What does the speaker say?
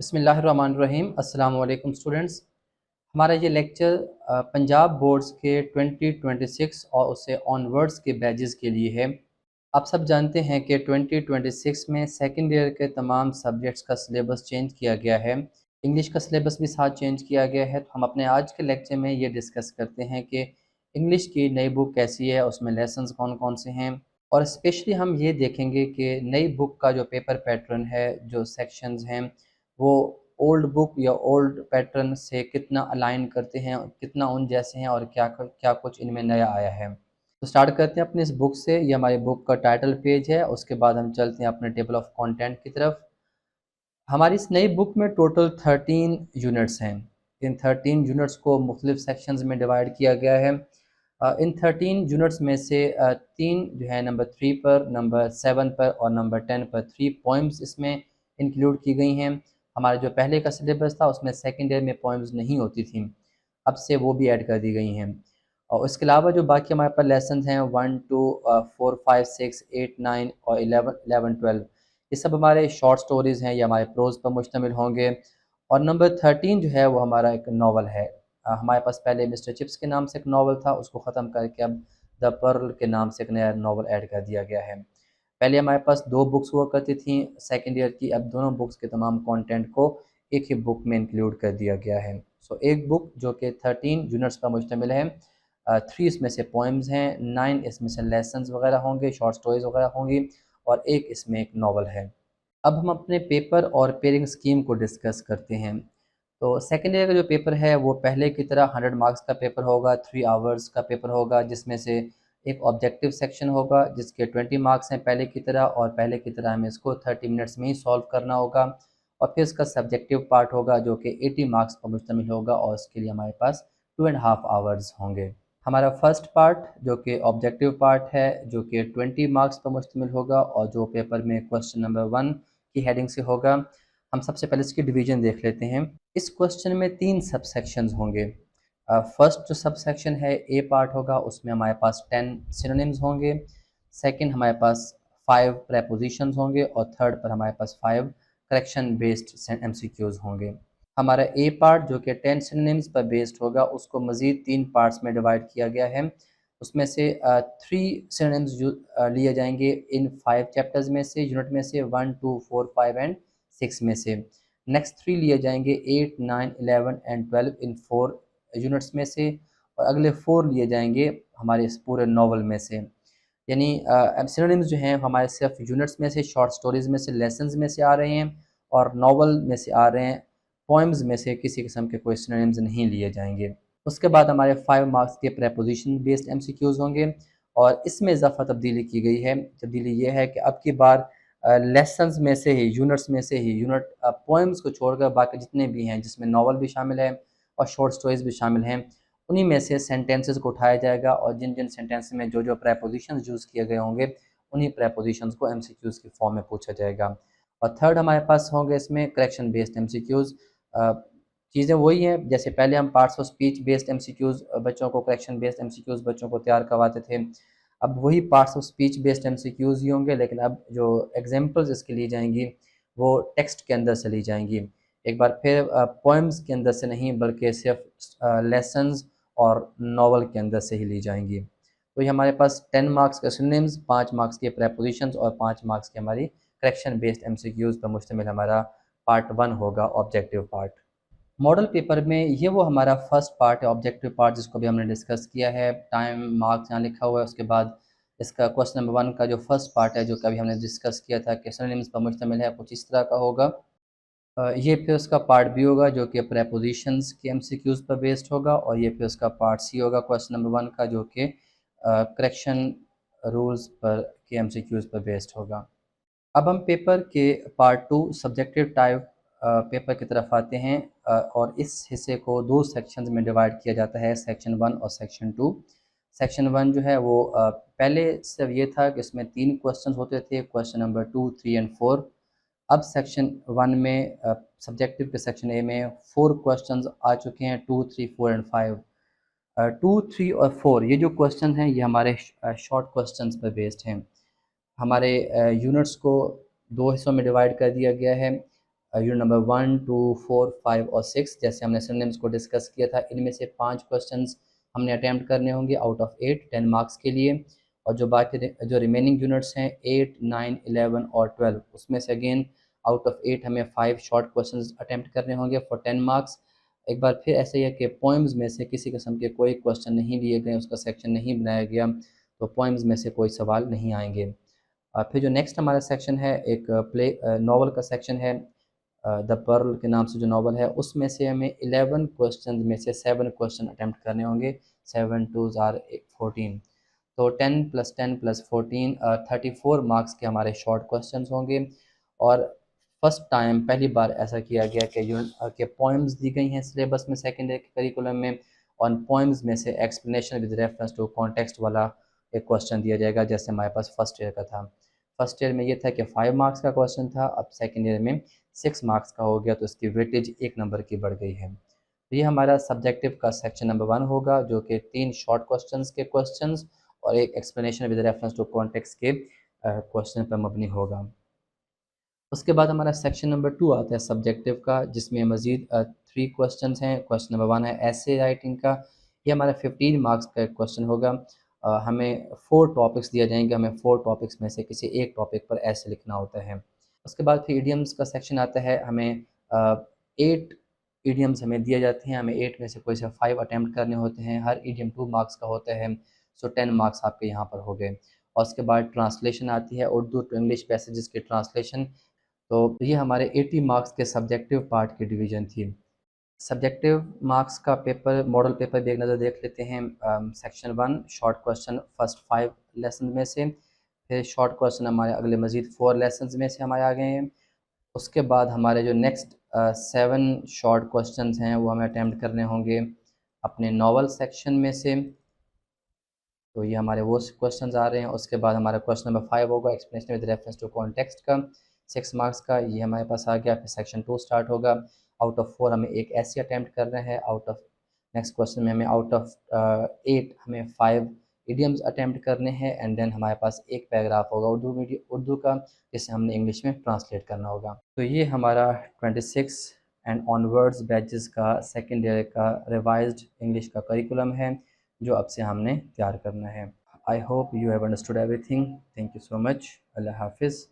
बिस्मिल्लाहिर्रहमानिर्रहीम। अस्सलाम वालेकुम स्टूडेंट्स। हमारा ये लेक्चर पंजाब बोर्ड्स के 2026 और उससे ऑनवर्ड्स के बैचेस के लिए है। आप सब जानते हैं कि 2026 में सेकेंड ईयर के तमाम सब्जेक्ट्स का सिलेबस चेंज किया गया है। इंग्लिश का सिलेबस भी साथ चेंज किया गया है। तो हम अपने आज के लेक्चर में ये डिस्कस करते हैं कि इंग्लिश की नई बुक कैसी है, उसमें लेसन्स कौन कौन से हैं, और स्पेशली हम ये देखेंगे कि नई बुक का जो पेपर पैटर्न है, जो सेक्शंस हैं, वो ओल्ड बुक या ओल्ड पैटर्न से कितना अलाइन करते हैं, कितना उन जैसे हैं, और क्या क्या कुछ इनमें नया आया है। तो स्टार्ट करते हैं अपनी इस बुक से। ये हमारी बुक का टाइटल पेज है। उसके बाद हम चलते हैं अपने टेबल ऑफ कंटेंट की तरफ। हमारी इस नई बुक में टोटल 13 यूनिट्स हैं। इन 13 यूनिट्स को मुख्तलिफ सेक्शंस में डिवाइड किया गया है। इन 13 यूनिट्स में से 3 जो है नंबर 3 पर, नंबर 7 पर और नंबर 10 पर 3 पोइम्स इसमें इंक्लूड की गई हैं। हमारा जो पहले का सिलेबस था उसमें सेकेंड ईयर में पोइम्स नहीं होती थी, अब से वो भी ऐड कर दी गई हैं। और इसके अलावा जो बाकी हमारे पास लेसन हैं 1 2 4 5 6 8 9 और 11 12, ये सब हमारे शॉर्ट स्टोरीज़ हैं, ये हमारे प्रोज पर मुश्तमिल होंगे। और नंबर 13 जो है वो हमारा एक नावल है। हमारे पास पहले मिस्टर चिप्स के नाम से एक नावल था, उसको ख़त्म करके अब द पर्ल के नाम से एक नया नावल ऐड कर दिया गया है। पहले हमारे पास 2 बुक्स हुआ करती थी सेकेंड ईयर की, अब दोनों बुक्स के तमाम कंटेंट को एक ही बुक में इंक्लूड कर दिया गया है। सो एक बुक जो कि 13 यूनिट्स पर मुश्तमिल है। 3 इसमें से पोइम्स हैं, 9 इसमें से लेसन्स वगैरह होंगे, शॉर्ट स्टोरीज वगैरह होंगी, और एक इसमें एक नावल है। अब हम अपने पेपर और पेयरिंग स्कीम को डिस्कस करते हैं। तो सेकेंड ईयर का जो पेपर है वो पहले की तरह 100 मार्क्स का पेपर होगा, 3 आवर्स का पेपर होगा, जिसमें से एक ऑब्जेक्टिव सेक्शन होगा जिसके 20 मार्क्स हैं पहले की तरह, और पहले की तरह हमें इसको 30 मिनट्स में ही सॉल्व करना होगा। और फिर इसका सब्जेक्टिव पार्ट होगा जो कि 80 मार्क्स पर मुश्तमिल होगा, और उसके लिए हमारे पास 2.5 आवर्स होंगे। हमारा फर्स्ट पार्ट जो कि ऑब्जेक्टिव पार्ट है, जो कि 20 मार्क्स पर मुश्तमिल होगा, और जो पेपर में क्वेश्चन नंबर 1 की हेडिंग से होगा। हम सबसे पहले इसकी डिवीजन देख लेते हैं। इस क्वेश्चन में 3 सब सेक्शंस होंगे। फर्स्ट जो सब सेक्शन है ए पार्ट होगा, उसमें हमारे पास 10 सिनोनिम्स होंगे। सेकंड हमारे पास 5 प्रेपोजिशंस होंगे, और थर्ड पर हमारे पास 5 करेक्शन बेस्ड एमसीक्यूज होंगे। हमारा ए पार्ट जो कि 10 सिनोनिम्स पर बेस्ड होगा, उसको मज़ीद 3 पार्ट्स में डिवाइड किया गया है। उसमें से 3 सिनोनिम्स लिए जाएंगे इन 5 चैप्टर्स में से, यूनिट में से 1 2 4 5 एंड 6 में से। नेक्स्ट 3 लिए जाएंगे 8 9 11 एंड 12 इन 4 यूनिट्स में से, और अगले 4 लिए जाएंगे हमारे इस पूरे नावल में से। यानी सिनोनिम्स जो हैं हमारे सिर्फ यूनिट्स में से, शॉर्ट स्टोरीज़ में से, लेसन्स में से आ रहे हैं, और नावल में से आ रहे हैं। पोइम्स में से किसी किस्म के कोई सिनोनिम्स नहीं लिए जाएंगे। उसके बाद हमारे 5 मार्क्स के प्रेपोजिशन बेस्ड एमसीक्यूज़ होंगे, और इसमें इजाफा तब्दीली की गई है। तब्दीली ये है कि अब की बार लेसन्स में से ही, यूनिट्स में से ही, यूनिट पोइम्स को छोड़कर बाकी जितने भी हैं, जिसमें नावल भी शामिल है और शॉर्ट स्टोरीज़ भी शामिल हैं, उन्हीं में से सेंटेंसेस को उठाया जाएगा, और जिन जिन सेंटेंस में जो जो प्रेपोजिशंस यूज़ किए गए होंगे, उन्हीं प्रेपोजिशंस को एमसीक्यूज़ की फॉर्म में पूछा जाएगा। और थर्ड हमारे पास होंगे इसमें करेक्शन बेस्ड एमसीक्यूज़। चीज़ें वही हैं जैसे पहले हम parts of speech based MCQs बच्चों को, करेक्शन बेस्ड एमसीक्यूज़ बच्चों को तैयार करवाते थे। अब वही parts of speech based MCQs ही होंगे, लेकिन अब जो एग्जांपल्स इसकी ली जाएंगी वो टेक्स्ट के अंदर से ली जाएंगी। एक बार फिर पोएम्स के अंदर से नहीं, बल्कि सिर्फ लेसन्स और नावल के अंदर से ही ली जाएंगी। तो ये हमारे पास 10 मार्क्स के सिनोनिम्स, 5 मार्क्स के प्रेपोजिशंस और 5 मार्क्स की हमारी करेक्शन बेस्ड एमसीक्यूज़ पर मुश्तमिल हमारा पार्ट 1 होगा, ऑब्जेक्टिव पार्ट। मॉडल पेपर में ये वो हमारा फर्स्ट पार्ट है, ऑब्जेक्टिव पार्ट, जिसको भी हमने डिस्कस किया है। टाइम मार्क्स यहाँ लिखा हुआ है। उसके बाद इसका क्वेश्चन नंबर 1 का जो फर्स्ट पार्ट है, जो कभी हमने डिस्कस किया था कि सिनोनिम्स पर मुश्तमिल है, कुछ इस तरह का होगा। ये फिर उसका पार्ट बी होगा जो कि प्रेपोजिशंस के एमसीक्यूज़ पर बेस्ड होगा, और ये फिर उसका पार्ट सी होगा क्वेश्चन नंबर 1 का, जो कि करेक्शन रूल्स पर के एमसीक्यूज़ पर बेस्ड होगा। अब हम पेपर के पार्ट 2 सब्जेक्टिव टाइप पेपर की तरफ आते हैं, और इस हिस्से को 2 सेक्शंस में डिवाइड किया जाता है, सेक्शन 1 और सेक्शन 2। सेक्शन 1 जो है वो पहले सिर्फ ये था कि इसमें 3 क्वेश्चन होते थे, क्वेश्चन नंबर 2 3 एंड 4। अब सेक्शन 1 में सब्जेक्टिव के सेक्शन ए में 4 क्वेश्चंस आ चुके हैं, 2 3 4 एंड 5। 2 3 और 4 ये जो क्वेश्चन हैं, ये हमारे शॉर्ट क्वेश्चंस पर बेस्ड हैं। हमारे यूनिट्स को 2 हिस्सों में डिवाइड कर दिया गया है। यूनिट नंबर 1, 2, 4, 5 और 6, जैसे हमने सिनोनिम्स को डिस्कस किया था, इनमें से 5 क्वेश्चंस हमने अटैम्प्ट करने होंगे आउट ऑफ 8, 10 मार्क्स के लिए। और जो बाकी जो रिमेनिंग यूनिट्स हैं 8, 9, 11 और 12, उसमें से अगेन आउट ऑफ 8 हमें 5 शॉर्ट क्वेश्चंस अटैम्प्ट करने होंगे फॉर 10 मार्क्स। एक बार फिर ऐसे ही है कि पोइम्स में से किसी किस्म के कोई क्वेश्चन नहीं लिए गए, उसका सेक्शन नहीं बनाया गया, तो पोइम्स में से कोई सवाल नहीं आएंगे। फिर जो नेक्स्ट हमारा सेक्शन है, एक प्ले नावल का सेक्शन है, द पर्ल के नाम से जो नावल है, उसमें से हमें 11 क्वेश्चन में से 7 क्वेश्चन अटैम्प्ट करने होंगे। 7 2s आर 14, तो 10 + 10 + 14 34 मार्क्स के हमारे शॉर्ट क्वेश्चंस होंगे। और फर्स्ट टाइम पहली बार ऐसा किया गया कि पोइम्स दी गई हैं सिलेबस में, सेकेंड ईयर के करिकुलम में, और पोइम्स में से explanation with reference to context वाला एक क्वेश्चन दिया जाएगा, जैसे हमारे पास फर्स्ट ईयर का था। फर्स्ट ईयर में ये था कि 5 मार्क्स का क्वेश्चन था, अब सेकेंड ईयर में 6 मार्क्स का हो गया, तो इसकी वेटेज 1 नंबर की बढ़ गई है। तो ये हमारा सब्जेक्टिव का सेक्शन नंबर 1 होगा, जो कि 3 शॉर्ट क्वेश्चंस और एक explanation with reference to context के क्वेश्चन पर मबनी होगा। उसके बाद हमारा सेक्शन नंबर 2 आता है सब्जेक्टिव का, जिसमें मज़ीद 3 क्वेश्चंस हैं। क्वेश्चन नंबर 1 है ऐसे राइटिंग का, ये हमारा 15 मार्क्स का एक क्वेश्चन होगा। हमें 4 टॉपिक्स दिए जाएंगे, हमें 4 टॉपिक्स में से किसी एक टॉपिक पर ऐसे लिखना होता है। उसके बाद फिर इडियम्स का सेक्शन आता है, हमें 8 इडियम्स हमें दिए जाते हैं, हमें 8 में से कोई से 5 अटैम्प्ट करने होते हैं, हर इडियम 2 मार्क्स का होता है, सो 10 मार्क्स आपके यहाँ पर हो गए। और उसके बाद ट्रांसलेशन आती है, उर्दू टू इंग्लिश पैसेजेस की ट्रांसलेशन। तो ये हमारे 80 मार्क्स के सब्जेक्टिव पार्ट की डिवीज़न थी। सब्जेक्टिव मार्क्स का पेपर, मॉडल पेपर भी एक नज़र देख लेते हैं। Section 1 short question first 5 lesson में से, फिर शॉर्ट क्वेश्चन हमारे अगले मज़ीद 4 लेसन में से हमारे आ गए हैं। उसके बाद हमारे जो नेक्स्ट 7 शॉर्ट क्वेश्चन हैं वो हमें अटैम्प्ट करने होंगे अपने नावल सेक्शन में से। तो ये हमारे वो क्वेश्चंस आ रहे हैं। उसके बाद हमारा क्वेश्चन नंबर 5 होगा explanation with reference to context का, 6 मार्क्स का, ये हमारे पास आ गया। फिर सेक्शन 2 स्टार्ट होगा। आउट ऑफ 4 हमें एक ऐसे अटैम्प्ट करना है। आउट ऑफ नेक्स्ट क्वेश्चन में हमें आउट ऑफ 8 हमें 5 इडियम्स अटैम्प्ट करने हैं। एंड देन हमारे पास एक पैराग्राफ होगा उर्दू का, जिसे हमने इंग्लिश में ट्रांसलेट करना होगा। तो ये हमारा 26 एंड ऑनवर्ड्स बैचेस का सेकेंड ईयर का रिवाइज्ड इंग्लिश का करिकुलम है, जो अब से हमने तैयार करना है। I hope you have understood everything. Thank you so much. अल्लाह हाफिज़।